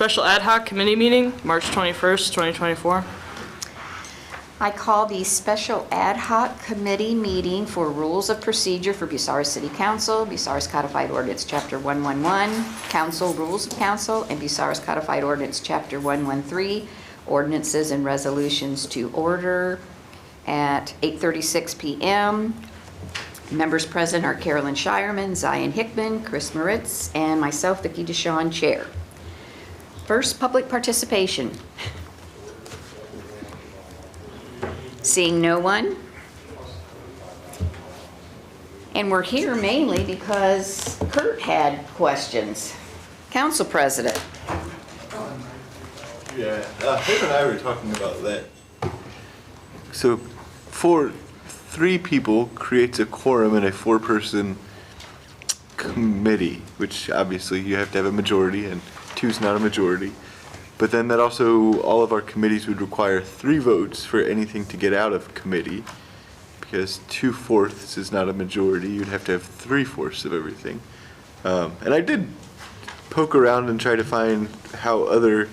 Special Ad Hoc Committee meeting, March 21st, 2024. I call the special ad hoc committee meeting for rules of procedure for Bucyrus City Council, Bucyrus Codified Ordinance Chapter 111, Council Rules of Council, and Bucyrus Codified Ordinance Chapter 113, ordinances and resolutions to order at 8:36 p.m. Members present are Carolyn Shireman, Zion Hickman, Chris Moritz, and myself, Vicki DeShawn, Chair. First, public participation. Seeing no one. And we're here mainly because Kurt had questions. Council President. Yeah, him and I were talking about that. So, three people creates a quorum in a four-person committee, which obviously you have to have a majority, and two's not a majority. But then that also, all of our committees would require 3 votes for anything to get out of committee, because 2/4 is not a majority. You'd have to have 3/4 of everything. And I did poke around and try to find how other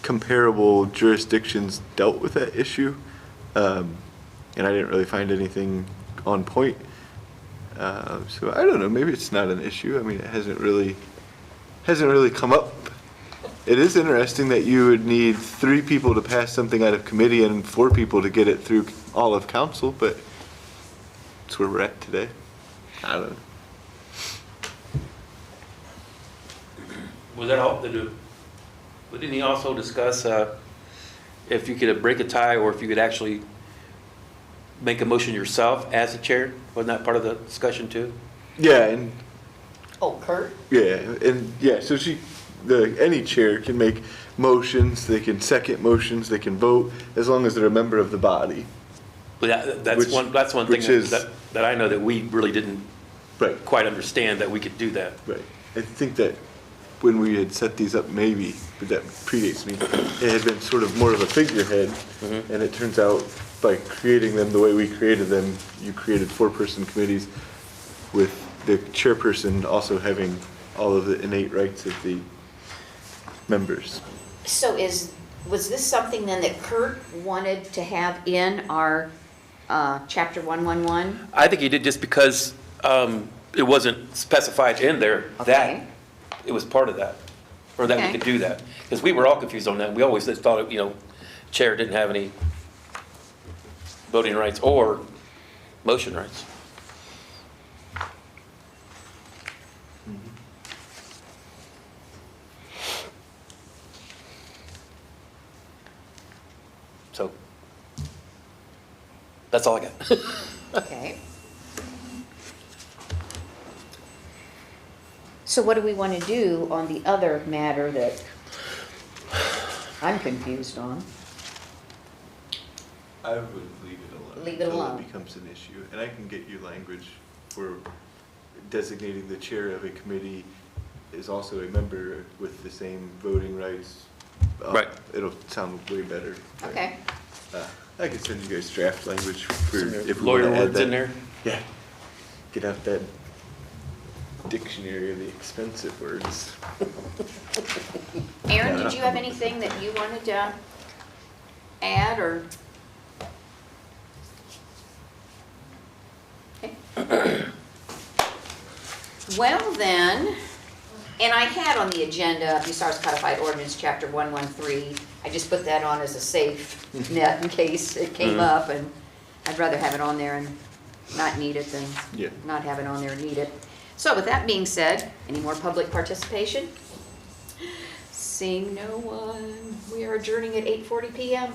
comparable jurisdictions dealt with that issue. And I didn't really find anything on point. So I don't know, maybe it's not an issue. I mean, it hasn't really come up. It is interesting that you would need 3 people to pass something out of committee and 4 people to get it through all of council, but that's where we're at today. I don't know. Was that all to do? But didn't he also discuss if you could break a tie or if you could actually make a motion yourself as the chair? Wasn't that part of the discussion too? Yeah, and Oh, Kurt? so any chair can make motions, they can second motions, they can vote, as long as they're a member of the body. But that's one thing that I know that we really didn't quite understand, that we could do that. Right. I think that when we had set these up, maybe, but that predates me, it had been sort of more of a figurehead, and it turns out by creating them the way we created them, you created 4-person committees with the chairperson also having all of the innate rights of the members. So was this something then that Kurt wanted to have in our chapter 111? I think he did, just because it wasn't specified in there that it was part of that, or that we could do that. Because we were all confused on that. We always just thought, chair didn't have any voting rights or motion rights. So that's all I got. Okay. So what do we want to do on the other matter that I'm confused on? I would leave it alone. Leave it alone. Until it becomes an issue. And I can get you language for designating the chair of a committee is also a member with the same voting rights. Right. It'll sound way better. Okay. I can send you guys draft language for if we Lawyer want to add words that. in there? Yeah. Get out that dictionary of the expensive words. Aaron, did you have anything that you wanted to add or? Okay. Well then, and I had on the agenda Bucyrus Codified Ordinance Chapter 113. I just put that on as a safe net in case it came up, and I'd rather have it on there and not need it than not have it on there and need it. So with that being said, any more public participation? Seeing no one, we are adjourning at 8:40 p.m.